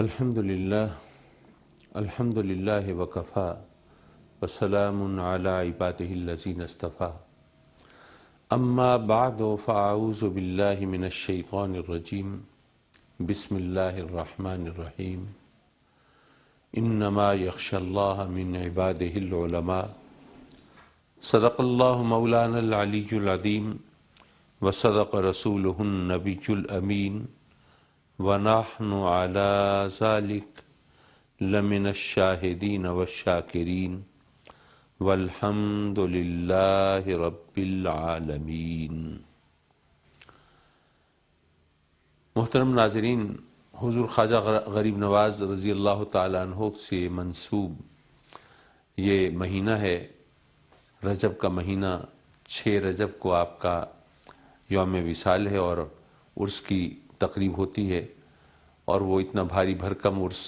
الحمد للہ وکفا وسلام علی عبادہ الذین اصطفیٰ اما بعد فاعوذ باللہ من الشیطان الرجیم بسم اللہ الرحمن الرحیم انما یخشی اللہ من عبادہ العلماء صدق اللہ مولانا العلی العظیم وصدق رسولہ النبی الامین وَنَحْنُ عَلَى ذَلِكَ لَمِنَ الشَّاهِدِينَ وَالشَّاكِرِينَ وَالْحَمْدُ لِلَّهِ رَبِّ الْعَالَمِينَ۔ محترم ناظرین، حضور خواجہ غریب نواز رضی اللہ تعالیٰ عنہ سے منسوب یہ مہینہ ہے، رجب کا مہینہ، 6 رجب کو آپ کا یوم وصال ہے اور عرس کی تقریب ہوتی ہے، اور وہ اتنا بھاری بھرکم عرس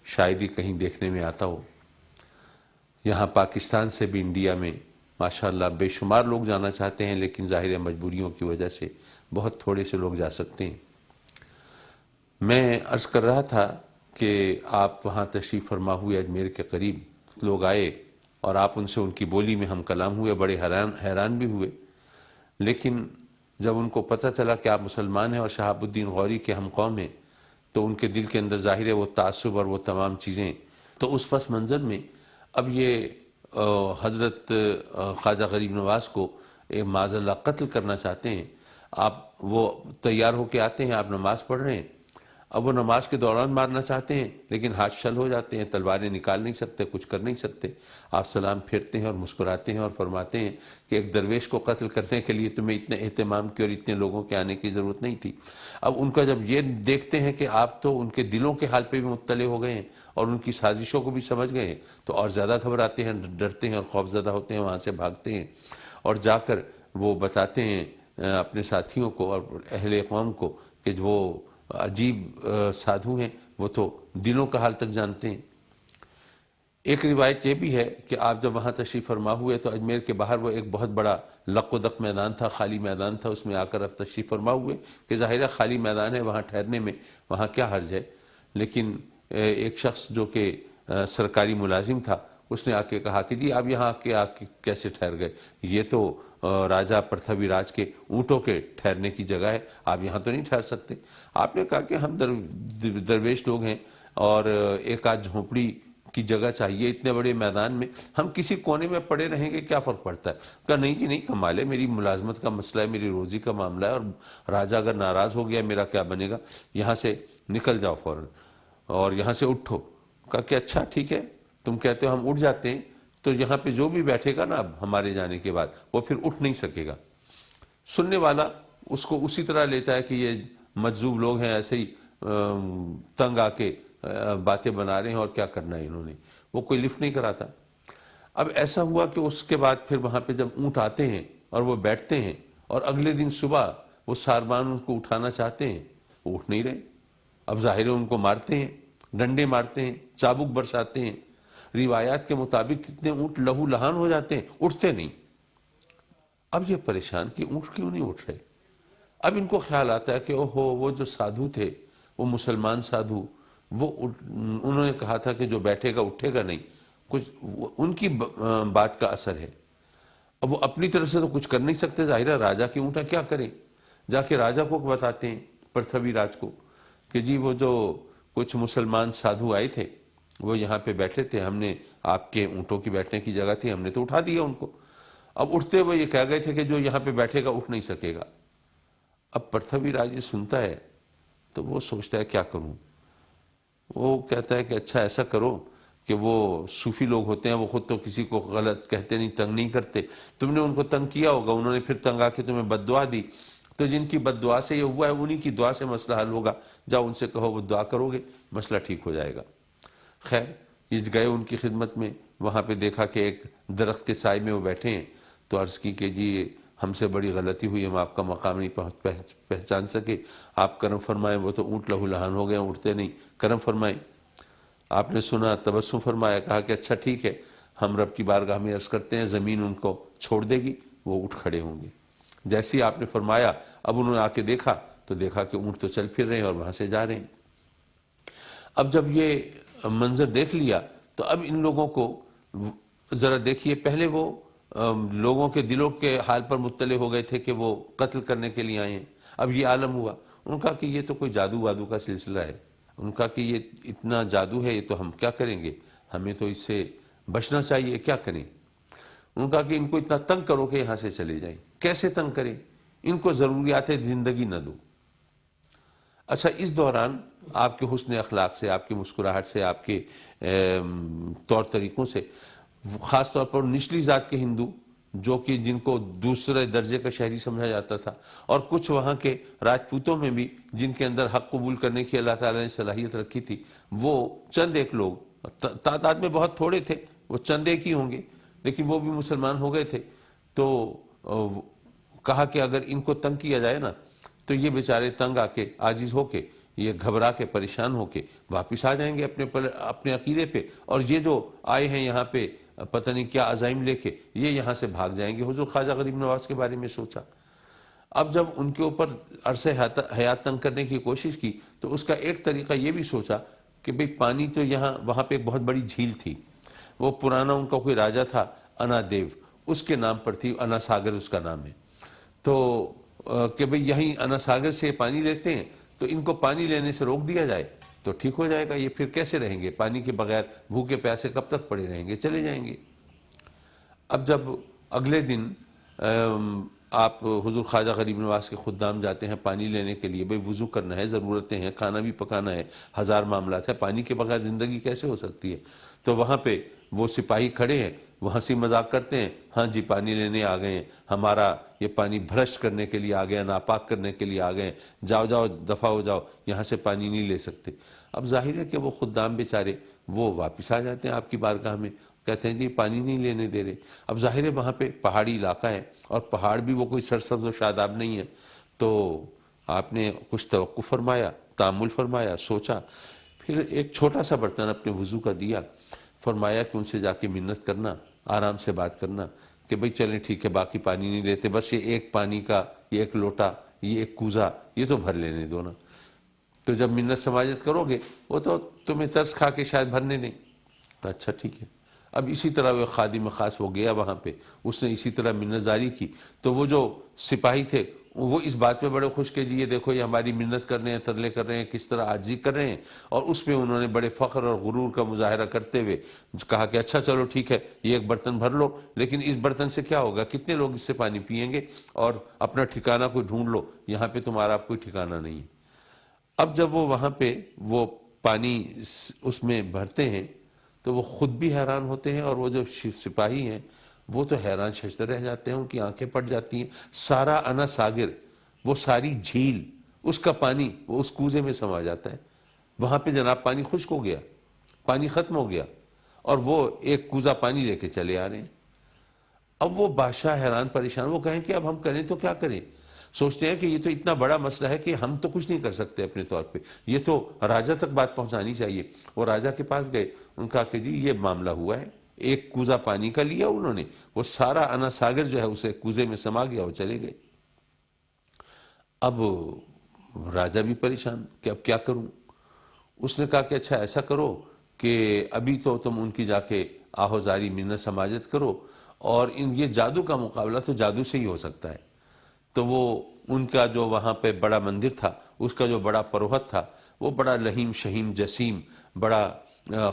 شاید ہی کہیں دیکھنے میں آتا ہو۔ یہاں پاکستان سے بھی انڈیا میں ماشاءاللہ بے شمار لوگ جانا چاہتے ہیں، لیکن ظاہر مجبوریوں کی وجہ سے بہت تھوڑے سے لوگ جا سکتے ہیں۔ میں عرض کر رہا تھا کہ آپ وہاں تشریف فرما ہوئے، اجمیر کے قریب لوگ آئے اور آپ ان سے ان کی بولی میں ہم کلام ہوئے، بڑے حیران بھی ہوئے، لیکن جب ان کو پتہ چلا کہ آپ مسلمان ہیں اور شہاب الدین غوری کے ہم قوم ہیں، تو ان کے دل کے اندر ظاہر ہے وہ تعصب اور وہ تمام چیزیں۔ تو اس پس منظر میں اب یہ حضرت خواجہ غریب نواز کو معاذ اللہ قتل کرنا چاہتے ہیں۔ آپ وہ تیار ہو کے آتے ہیں، آپ نماز پڑھ رہے ہیں، اب وہ نماز کے دوران مارنا چاہتے ہیں، لیکن ہاتھ شل ہو جاتے ہیں، تلواریں نکال نہیں سکتے، کچھ کر نہیں سکتے۔ آپ سلام پھیرتے ہیں اور مسکراتے ہیں اور فرماتے ہیں کہ ایک درویش کو قتل کرنے کے لیے تمہیں اتنے اہتمام کی اور اتنے لوگوں کے آنے کی ضرورت نہیں تھی۔ اب ان کا جب یہ دیکھتے ہیں کہ آپ تو ان کے دلوں کے حال پہ بھی مطلع ہو گئے ہیں اور ان کی سازشوں کو بھی سمجھ گئے ہیں، تو اور زیادہ گھبراتے ہیں، ڈرتے ہیں اور خوفزدہ ہوتے ہیں، وہاں سے بھاگتے ہیں اور جا کر وہ بتاتے ہیں اپنے ساتھیوں کو اور اہل قوم کو کہ وہ عجیب سادھو ہیں، وہ تو دلوں کا حال تک جانتے ہیں۔ ایک روایت یہ بھی ہے کہ آپ جب وہاں تشریف فرما ہوئے تو اجمیر کے باہر وہ ایک بہت بڑا لق و دق میدان تھا، خالی میدان تھا، اس میں آ کر اب تشریف فرما ہوئے کہ ظاہرہ خالی میدان ہے، وہاں ٹھہرنے میں وہاں کیا حرج ہے۔ لیکن ایک شخص جو کہ سرکاری ملازم تھا، اس نے آ کے کہا کہ جی آپ یہاں آ کے کیسے ٹھہر گئے، یہ تو راجہ پرتھوی راج کے اونٹوں کے ٹھہرنے کی جگہ ہے، آپ یہاں تو نہیں ٹھہر سکتے۔ آپ نے کہا کہ ہم درویش لوگ ہیں اور ایک آدھ جھونپڑی کی جگہ چاہیے اتنے بڑے میدان میں، ہم کسی کونے میں پڑے رہیں گے کیا فرق پڑتا ہے۔ کہا نہیں جی نہیں، کمال ہے، میری ملازمت کا مسئلہ ہے، میری روزی کا معاملہ ہے، اور راجہ اگر ناراض ہو گیا میرا کیا بنے گا، یہاں سے نکل جاؤ فوراً اور یہاں سے اٹھو۔ کہا کہ اچھا ٹھیک ہے، تم کہتے ہو ہم اٹھ جاتے ہیں، تو یہاں پہ جو بھی بیٹھے گا نا اب ہمارے جانے کے بعد وہ پھر اٹھ نہیں سکے گا۔ سننے والا اس کو اسی طرح لیتا ہے کہ یہ مجذوب لوگ ہیں، ایسے ہی تنگ آ کے باتیں بنا رہے ہیں اور کیا کرنا ہے انہوں نے، وہ کوئی لفٹ نہیں کراتا۔ اب ایسا ہوا کہ اس کے بعد پھر وہاں پہ جب اونٹ آتے ہیں اور وہ بیٹھتے ہیں اور اگلے دن صبح وہ ساربان ان کو اٹھانا چاہتے ہیں، وہ اٹھ نہیں رہے۔ اب ظاہر ان کو مارتے ہیں، ڈنڈے مارتے ہیں، چابک برساتے ہیں۔ روایات کے مطابق کتنے اونٹ لہو لہان ہو جاتے ہیں، اٹھتے نہیں۔ اب یہ پریشان کہ اونٹ کیوں نہیں اٹھ رہے۔ اب ان کو خیال آتا ہے کہ اوہو وہ جو سادھو تھے، وہ مسلمان سادھو، وہ انہوں نے کہا تھا کہ جو بیٹھے گا اٹھے گا نہیں، کچھ ان کی بات کا اثر ہے۔ اب وہ اپنی طرف سے تو کچھ کر نہیں سکتے، ظاہرہ راجہ کی اونٹا کیا کریں۔ جا کے راجہ کو بتاتے ہیں، پرتھوی راج کو، کہ جی وہ جو کچھ مسلمان سادھو آئے تھے وہ یہاں پہ بیٹھے تھے، ہم نے آپ کے اونٹوں کی بیٹھنے کی جگہ تھی، ہم نے تو اٹھا دیا ان کو۔ اب اٹھتے ہوئے یہ کہہ گئے تھے کہ جو یہاں پہ بیٹھے گا اٹھ نہیں سکے گا۔ اب پرتھوی راج یہ سنتا ہے تو وہ سوچتا ہے کیا کروں۔ وہ کہتا ہے کہ اچھا ایسا کرو کہ وہ صوفی لوگ ہوتے ہیں، وہ خود تو کسی کو غلط کہتے نہیں، تنگ نہیں کرتے، تم نے ان کو تنگ کیا ہوگا، انہوں نے پھر تنگ آ کے تمہیں بد دعا دی، تو جن کی بد دعا سے یہ ہوا ہے انہی کی دعا سے مسئلہ حل ہوگا، جاؤ ان سے کہو وہ دعا کرو گے مسئلہ ٹھیک ہو جائے گا۔ خیر یہ گئے ان کی خدمت میں، وہاں پہ دیکھا کہ ایک درخت کے سائے میں وہ بیٹھے ہیں، تو عرض کی کہ جی ہم سے بڑی غلطی ہوئی، ہم آپ کا مقام نہیں پہچان سکے، آپ کرم فرمائیں، وہ تو اونٹ لہو لہان ہو گئے ہیں، اٹھتے نہیں، کرم فرمائیں۔ آپ نے سنا، تبسم فرمایا، کہا کہ اچھا ٹھیک ہے، ہم رب کی بارگاہ میں عرض کرتے ہیں زمین ان کو چھوڑ دے گی، وہ اٹھ کھڑے ہوں گے۔ جیسے ہی آپ نے فرمایا، اب انہوں نے آ کے دیکھا تو دیکھا کہ اونٹ تو چل پھر رہے ہیں اور وہاں سے جا رہے ہیں۔ اب جب یہ منظر دیکھ لیا تو اب ان لوگوں کو ذرا دیکھیے، پہلے وہ لوگوں کے دلوں کے حال پر مطلع ہو گئے تھے کہ وہ قتل کرنے کے لیے آئے ہیں، اب یہ عالم ہوا، ان کا کہ یہ تو کوئی جادو وادو کا سلسلہ ہے، ان کا کہ یہ اتنا جادو ہے، یہ تو ہم کیا کریں گے، ہمیں تو اس سے بچنا چاہیے، کیا کریں؟ ان کا کہ ان کو اتنا تنگ کرو کہ یہاں سے چلے جائیں۔ کیسے تنگ کریں؟ ان کو ضروریات زندگی نہ دو۔ اچھا، اس دوران آپ کے حسن اخلاق سے، آپ کی مسکراہٹ سے، آپ کے طور طریقوں سے، خاص طور پر نچلی ذات کے ہندو جو کہ جن کو دوسرے درجے کا شہری سمجھا جاتا تھا، اور کچھ وہاں کے راجپوتوں میں بھی جن کے اندر حق قبول کرنے کی اللہ تعالیٰ نے صلاحیت رکھی تھی، وہ چند ایک لوگ، تعداد میں بہت تھوڑے تھے، وہ چند ایک ہی ہوں گے، لیکن وہ بھی مسلمان ہو گئے تھے، تو کہا کہ اگر ان کو تنگ کیا جائے نا تو یہ بیچارے تنگ آ کے، عاجز ہو کے، یہ گھبرا کے، پریشان ہو کے واپس آ جائیں گے اپنے عقیدے پہ، اور یہ جو آئے ہیں یہاں پہ پتہ نہیں کیا عزائم لے کے، یہ یہاں سے بھاگ جائیں گے۔ حضور خواجہ غریب نواز کے بارے میں سوچا۔ اب جب ان کے اوپر عرصہ حیات تنگ کرنے کی کوشش کی تو اس کا ایک طریقہ یہ بھی سوچا کہ بھئی پانی تو وہاں پہ ایک بہت بڑی جھیل تھی، وہ پرانا ان کا کوئی راجہ تھا انا دیو، اس کے نام پر تھی، انا ساگر اس کا نام ہے، تو کہ بھئی یہیں انا ساگر سے پانی لیتے ہیں، تو ان کو پانی لینے سے روک دیا جائے تو ٹھیک ہو جائے گا، یہ پھر کیسے رہیں گے پانی کے بغیر، بھوکے پیاسے کب تک پڑے رہیں گے، چلے جائیں گے۔ اب جب اگلے دن آپ حضور خواجہ غریب نواز کے خدام جاتے ہیں پانی لینے کے لیے، بھئی وضو کرنا ہے، ضرورتیں ہیں، کھانا بھی پکانا ہے، ہزار معاملات ہے، پانی کے بغیر زندگی کیسے ہو سکتی ہے؟ تو وہاں پہ وہ سپاہی کھڑے ہیں، وہ ہنسی مذاق کرتے ہیں، ہاں جی پانی لینے آ گئے ہیں، ہمارا یہ پانی بھرشٹ کرنے کے لیے آ گئے ہیں، ناپاک کرنے کے لیے آ گئے ہیں، جاؤ جاؤ دفع ہو جاؤ، یہاں سے پانی نہیں لے سکتے۔ اب ظاہر ہے کہ وہ خدام بیچارے وہ واپس آ جاتے ہیں آپ کی بارگاہ میں، کہتے ہیں جی پانی نہیں لینے دے رہے۔ اب ظاہر ہے وہاں پہ پہاڑی علاقہ ہے، اور پہاڑ بھی وہ کوئی سرسبز و شاداب نہیں ہے، تو آپ نے کچھ توقف فرمایا، تأمل فرمایا، سوچا، پھر ایک چھوٹا سا برتن اپنے وضو کا دیا، فرمایا کہ ان سے جا کے منت کرنا، آرام سے بات کرنا کہ بھئی چلیں ٹھیک ہے باقی پانی نہیں لیتے، بس یہ ایک پانی کا، یہ ایک لوٹا، یہ ایک کوزہ، یہ تو بھر لینے دو نا، تو جب منت سماجت کرو گے وہ تو تمہیں ترس کھا کے شاید بھرنے دیں۔ اچھا ٹھیک ہے۔ اب اسی طرح وہ خادم خاص وہ گیا وہاں پہ، اس نے اسی طرح منت جاری کی، تو وہ جو سپاہی تھے وہ اس بات پہ بڑے خوش کہ جی یہ دیکھو یہ ہماری منت کر رہے ہیں، ترلے کر رہے ہیں، کس طرح عاجزی کر رہے ہیں، اور اس میں انہوں نے بڑے فخر اور غرور کا مظاہرہ کرتے ہوئے کہا کہ اچھا چلو ٹھیک ہے یہ ایک برتن بھر لو، لیکن اس برتن سے کیا ہوگا، کتنے لوگ اس سے پانی پئیں گے، اور اپنا ٹھکانہ کوئی ڈھونڈ لو، یہاں پہ تمہارا کوئی ٹھکانہ نہیں ہے۔ اب جب وہ وہاں پہ وہ پانی اس میں بھرتے ہیں تو وہ خود بھی حیران ہوتے ہیں، اور وہ جو سپاہی ہیں وہ تو حیران ششدر رہ جاتے ہیں، ان کی آنکھیں پھٹ جاتی ہیں، سارا انا ساگر، وہ ساری جھیل، اس کا پانی وہ اس کوزے میں سما جاتا ہے، وہاں پہ جناب پانی خشک ہو گیا، پانی ختم ہو گیا، اور وہ ایک کوزہ پانی لے کے چلے آ رہے ہیں۔ اب وہ بادشاہ حیران پریشان، وہ کہیں کہ اب ہم کریں تو کیا کریں، سوچتے ہیں کہ یہ تو اتنا بڑا مسئلہ ہے کہ ہم تو کچھ نہیں کر سکتے اپنے طور پہ، یہ تو راجہ تک بات پہنچانی چاہیے۔ وہ راجہ کے پاس گئے، ان کا کہ جی یہ معاملہ ہوا ہے، ایک کوزہ پانی کا لیا انہوں نے، وہ سارا انا ساگر جو ہے اسے کوزے میں سما گیا، وہ چلے گئے۔ اب راجہ بھی پریشان کہ اب کیا کروں، اس نے کہا کہ اچھا ایسا کرو کہ ابھی تو تم ان کی جا کے آہوزاری منت سماجت کرو، اور یہ جادو کا مقابلہ تو جادو سے ہی ہو سکتا ہے۔ تو وہ ان کا جو وہاں پہ بڑا مندر تھا، اس کا جو بڑا پروہت تھا، وہ بڑا لہیم شہیم جسیم، بڑا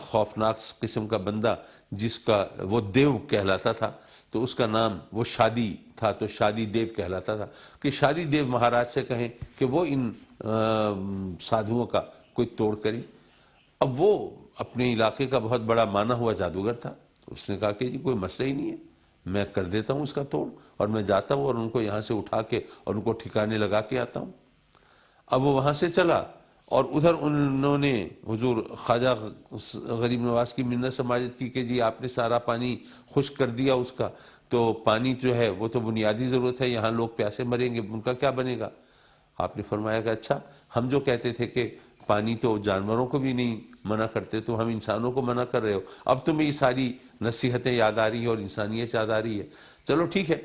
خوفناک قسم کا بندہ، جس کا وہ دیو کہلاتا تھا، تو اس کا نام وہ شادی تھا، تو شادی دیو کہلاتا تھا، کہ شادی دیو مہاراج سے کہیں کہ وہ ان سادھوؤں کا کوئی توڑ کریں۔ اب وہ اپنے علاقے کا بہت بڑا مانا ہوا جادوگر تھا، اس نے کہا کہ جی کوئی مسئلہ ہی نہیں ہے، میں کر دیتا ہوں اس کا توڑ، اور میں جاتا ہوں اور ان کو یہاں سے اٹھا کے اور ان کو ٹھکانے لگا کے آتا ہوں۔ اب وہ وہاں سے چلا، اور ادھر انہوں نے حضور خواجہ غریب نواز کی منت سماجت کی کہ جی آپ نے سارا پانی خشک کر دیا اس کا، تو پانی جو ہے وہ تو بنیادی ضرورت ہے، یہاں لوگ پیاسے مریں گے، ان کا کیا بنے گا؟ آپ نے فرمایا کہ اچھا ہم جو کہتے تھے کہ پانی تو جانوروں کو بھی نہیں منع کرتے، تو ہم انسانوں کو منع کر رہے ہو، اب تمہیں یہ ساری نصیحتیں یاد آ رہی ہیں اور انسانیت یاد آ رہی ہے، چلو ٹھیک ہے۔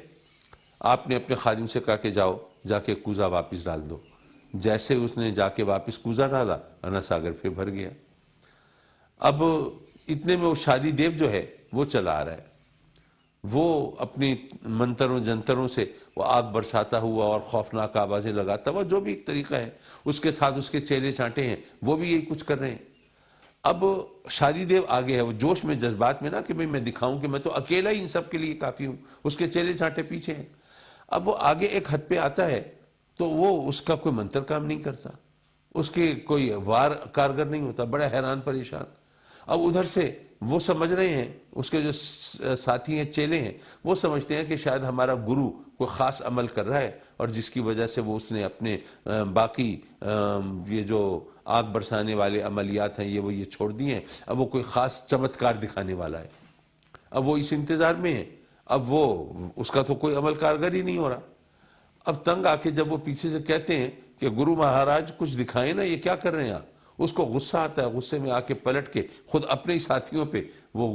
آپ نے اپنے خادم سے کہا کہ جاؤ جا کے کوزہ واپس ڈال دو، جیسے اس نے جا کے واپس کوزہ ڈالا، انا ساگر پھر بھر گیا۔ اب اتنے میں وہ شادی دیو جو ہے وہ چلا آ رہا ہے، وہ اپنی منتروں جنتروں سے وہ آگ برساتا ہوا اور خوفناک آوازیں لگاتا ہوا، جو بھی ایک طریقہ ہے، اس کے ساتھ اس کے چیلے چانٹے ہیں وہ بھی یہی کچھ کر رہے ہیں۔ اب شادی دیو آگے ہے، وہ جوش میں جذبات میں نا کہ میں دکھاؤں کہ میں تو اکیلا ہی ان سب کے لیے کافی ہوں، اس کے چیلے چانٹے پیچھے ہیں۔ اب وہ آگے ایک حد پہ آتا ہے تو وہ اس کا کوئی منتر کام نہیں کرتا، اس کے کوئی وار کارگر نہیں ہوتا، بڑا حیران پریشان۔ اب ادھر سے وہ سمجھ رہے ہیں، اس کے جو ساتھی ہیں چیلے ہیں، وہ سمجھتے ہیں کہ شاید ہمارا گرو کوئی خاص عمل کر رہا ہے اور جس کی وجہ سے وہ اس نے اپنے باقی یہ جو آگ برسانے والے عملیات ہیں یہ چھوڑ دیے ہیں، اب وہ کوئی خاص چمتکار دکھانے والا ہے۔ اب وہ اس انتظار میں ہے، اب وہ اس کا تو کوئی عمل کارگر ہی نہیں ہو رہا۔ اب تنگ آ کے جب وہ پیچھے سے کہتے ہیں کہ گرو مہاراج کچھ دکھائیں نا، یہ کیا کر رہے ہیں آپ، اس کو غصہ آتا ہے، غصے میں آ کے پلٹ کے خود اپنے ہی ساتھیوں پہ وہ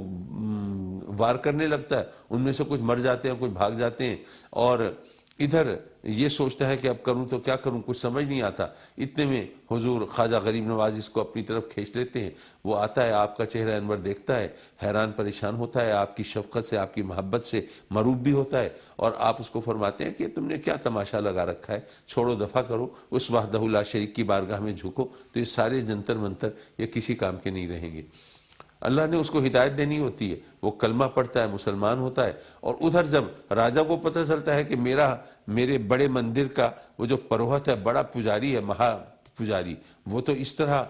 وار کرنے لگتا ہے، ان میں سے کچھ مر جاتے ہیں، کچھ بھاگ جاتے ہیں، اور ادھر یہ سوچتا ہے کہ اب کروں تو کیا کروں، کچھ سمجھ نہیں آتا۔ اتنے میں حضور خواجہ غریب نواز اس کو اپنی طرف کھینچ لیتے ہیں، وہ آتا ہے، آپ کا چہرہ انور دیکھتا ہے، حیران پریشان ہوتا ہے، آپ کی شفقت سے، آپ کی محبت سے مروب بھی ہوتا ہے، اور آپ اس کو فرماتے ہیں کہ تم نے کیا تماشا لگا رکھا ہے، چھوڑو دفع کرو، اس وحدہ لا شریک کی بارگاہ میں جھکو، تو یہ سارے جنتر منتر یہ کسی کام کے نہیں رہیں گے۔ اللہ نے اس کو ہدایت دینی ہوتی ہے، وہ کلمہ پڑھتا ہے، مسلمان ہوتا ہے، اور ادھر جب راجہ کو پتہ چلتا ہے کہ میرے بڑے مندر کا وہ جو پروہت ہے، بڑا پجاری ہے، مہا پجاری، وہ تو اس طرح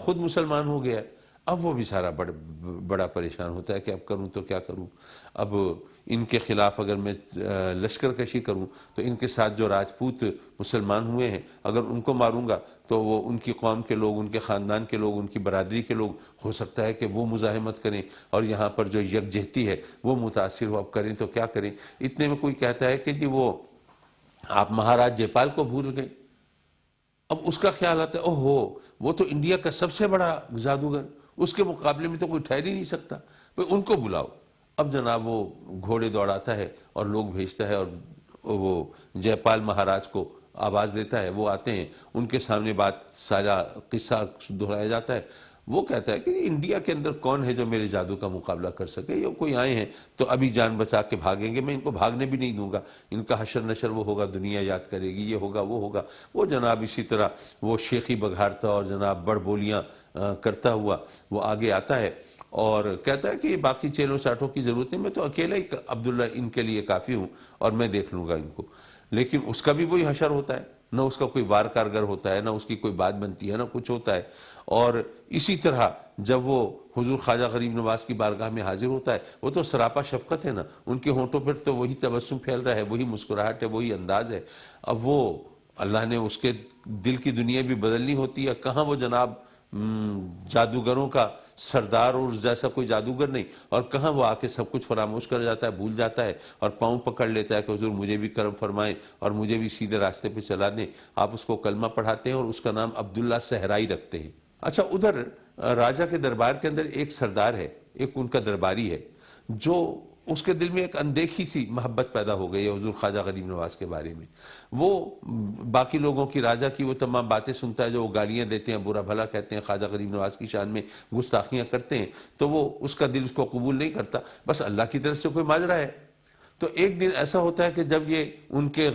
خود مسلمان ہو گیا ہے، اب وہ بیچارہ بڑا پریشان ہوتا ہے کہ اب کروں تو کیا کروں، اب ان کے خلاف اگر میں لشکر کشی کروں تو ان کے ساتھ جو راجپوت مسلمان ہوئے ہیں اگر ان کو ماروں گا تو وہ ان کی قوم کے لوگ، ان کے خاندان کے لوگ، ان کی برادری کے لوگ ہو سکتا ہے کہ وہ مزاحمت کریں، اور یہاں پر جو یکجہتی ہے وہ متاثر ہو، اب کریں تو کیا کریں۔ اتنے میں کوئی کہتا ہے کہ جی وہ آپ مہاراج جے پال کو بھول گئے۔ اب اس کا خیال آتا ہے، اوہو وہ تو انڈیا کا سب سے بڑا جادوگر، اس کے مقابلے میں تو کوئی ٹھہر ہی نہیں سکتا، بھئی ان کو بلاؤ۔ اب جناب وہ گھوڑے دوڑاتا ہے اور لوگ بھیجتا ہے، اور وہ جے پال مہاراج کو آواز دیتا ہے، وہ آتے ہیں، ان کے سامنے بات سارا قصہ دہرایا جاتا ہے۔ وہ کہتا ہے کہ انڈیا کے اندر کون ہے جو میرے جادو کا مقابلہ کر سکے، یہ کوئی آئے ہیں تو ابھی جان بچا کے بھاگیں گے، میں ان کو بھاگنے بھی نہیں دوں گا، ان کا حشر نشر وہ ہوگا، دنیا یاد کرے گی، یہ ہوگا وہ ہوگا۔ وہ جناب اسی طرح وہ شیخی بگھارتا اور جناب بڑ بولیاں کرتا ہوا وہ آگے آتا ہے اور کہتا ہے کہ یہ باقی چیلوں چاٹوں کی ضرورت نہیں، میں تو اکیلا ہی عبداللہ ان کے لیے کافی ہوں اور میں دیکھ لوں گا ان کو۔ لیکن اس کا بھی وہی حشر ہوتا ہے، نہ اس کا کوئی وار کارگر ہوتا ہے، نہ اس کی کوئی بات بنتی ہے، نہ کچھ ہوتا ہے۔ اور اسی طرح جب وہ حضور خواجہ غریب نواز کی بارگاہ میں حاضر ہوتا ہے، وہ تو سراپا شفقت ہے نا، ان کے ہونٹوں پر تو وہی تبسم پھیل رہا ہے، وہی مسکراہٹ ہے، وہی انداز ہے۔ اب وہ اللہ نے اس کے دل کی دنیا بھی بدلنی ہوتی ہے، کہاں وہ جناب جادوگروں کا سردار اور جیسا کوئی جادوگر نہیں، اور کہاں وہ آ کے سب کچھ فراموش کر جاتا ہے، بھول جاتا ہے، اور پاؤں پکڑ لیتا ہے کہ حضور مجھے بھی کرم فرمائیں اور مجھے بھی سیدھے راستے پہ چلا دیں۔ آپ اس کو کلمہ پڑھاتے ہیں اور اس کا نام عبداللہ صحرائی رکھتے ہیں۔ اچھا، ادھر راجہ کے دربار کے اندر ایک سردار ہے، ایک ان کا درباری ہے، جو اس کے دل میں ایک اندیکھی سی محبت پیدا ہو گئی ہے حضور خواجہ غریب نواز کے بارے میں۔ وہ باقی لوگوں کی، راجہ کی وہ تمام باتیں سنتا ہے جو وہ گالیاں دیتے ہیں، برا بھلا کہتے ہیں، خواجہ غریب نواز کی شان میں گستاخیاں کرتے ہیں، تو وہ اس کا دل اس کو قبول نہیں کرتا، بس اللہ کی طرف سے کوئی ماجرا ہے۔ تو ایک دن ایسا ہوتا ہے کہ جب یہ ان کے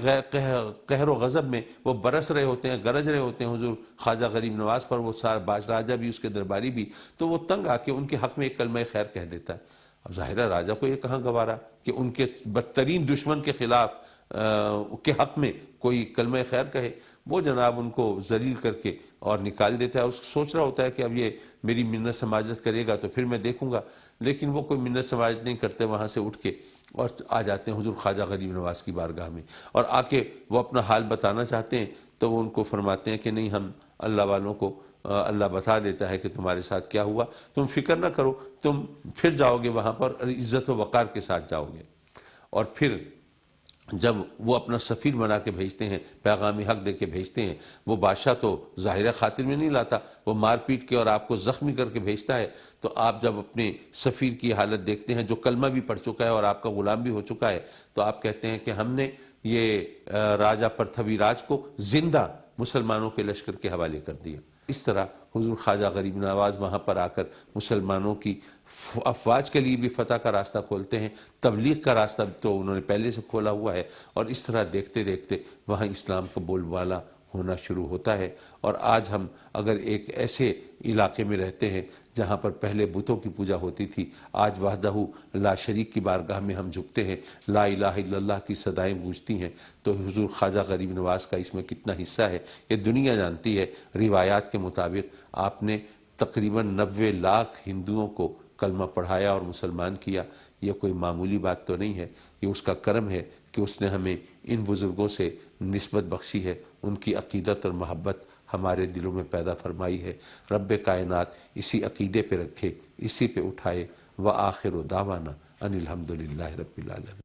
قہر و غضب میں وہ برس رہے ہوتے ہیں، گرج رہے ہوتے ہیں حضور خواجہ غریب نواز پر، وہ سارا باج راجہ بھی، اس کے درباری بھی، تو وہ تنگ آ کے ان کے حق میں ایک کلمہ خیر کہہ دیتا ہے۔ اب ظاہر ہے راجہ کو یہ کہاں گوارا کہ ان کے بدترین دشمن کے خلاف کے حق میں کوئی کلمہ خیر کہے۔ وہ جناب ان کو ذلیل کر کے اور نکال دیتا ہے، اور سوچ رہا ہوتا ہے کہ اب یہ میری منت سماجت کرے گا تو پھر میں دیکھوں گا، لیکن وہ کوئی منت سماجت نہیں کرتے، وہاں سے اٹھ کے اور آ جاتے ہیں حضور خواجہ غریب نواز کی بارگاہ میں، اور آ کے وہ اپنا حال بتانا چاہتے ہیں تو وہ ان کو فرماتے ہیں کہ نہیں، ہم اللہ والوں کو اللہ بتا دیتا ہے کہ تمہارے ساتھ کیا ہوا، تم فکر نہ کرو، تم پھر جاؤ گے وہاں پر عزت و وقار کے ساتھ جاؤ گے۔ اور پھر جب وہ اپنا سفیر بنا کے بھیجتے ہیں، پیغام حق دے کے بھیجتے ہیں، وہ بادشاہ تو ظاہر خاطر میں نہیں لاتا، وہ مار پیٹ کے اور آپ کو زخمی کر کے بھیجتا ہے، تو آپ جب اپنے سفیر کی حالت دیکھتے ہیں جو کلمہ بھی پڑھ چکا ہے اور آپ کا غلام بھی ہو چکا ہے، تو آپ کہتے ہیں کہ ہم نے یہ راجہ پرتھوی راج کو زندہ مسلمانوں کے لشکر کے حوالے کر دیا۔ اس طرح حضور خواجہ غریب نواز وہاں پر آ کر مسلمانوں کی افواج کے لیے بھی فتح کا راستہ کھولتے ہیں، تبلیغ کا راستہ تو انہوں نے پہلے سے کھولا ہوا ہے، اور اس طرح دیکھتے دیکھتے وہاں اسلام کا بول بالا ہونا شروع ہوتا ہے۔ اور آج ہم اگر ایک ایسے علاقے میں رہتے ہیں جہاں پر پہلے بتوں کی پوجا ہوتی تھی، آج وحدہ لا شریک کی بارگاہ میں ہم جھکتے ہیں، لا الہ الا اللہ کی صدائیں گونجتی ہیں، تو حضور خواجہ غریب نواز کا اس میں کتنا حصہ ہے یہ دنیا جانتی ہے۔ روایات کے مطابق آپ نے تقریباً 90 لاکھ ہندوؤں کو کلمہ پڑھایا اور مسلمان کیا۔ یہ کوئی معمولی بات تو نہیں ہے، یہ اس کا کرم ہے کہ اس نے ہمیں ان بزرگوں سے نسبت بخشی ہے، ان کی عقیدت اور محبت ہمارے دلوں میں پیدا فرمائی ہے۔ رب کائنات اسی عقیدے پہ رکھے، اسی پہ اٹھائے۔ وآخر دعوانا ان الحمدللہ رب العالمین۔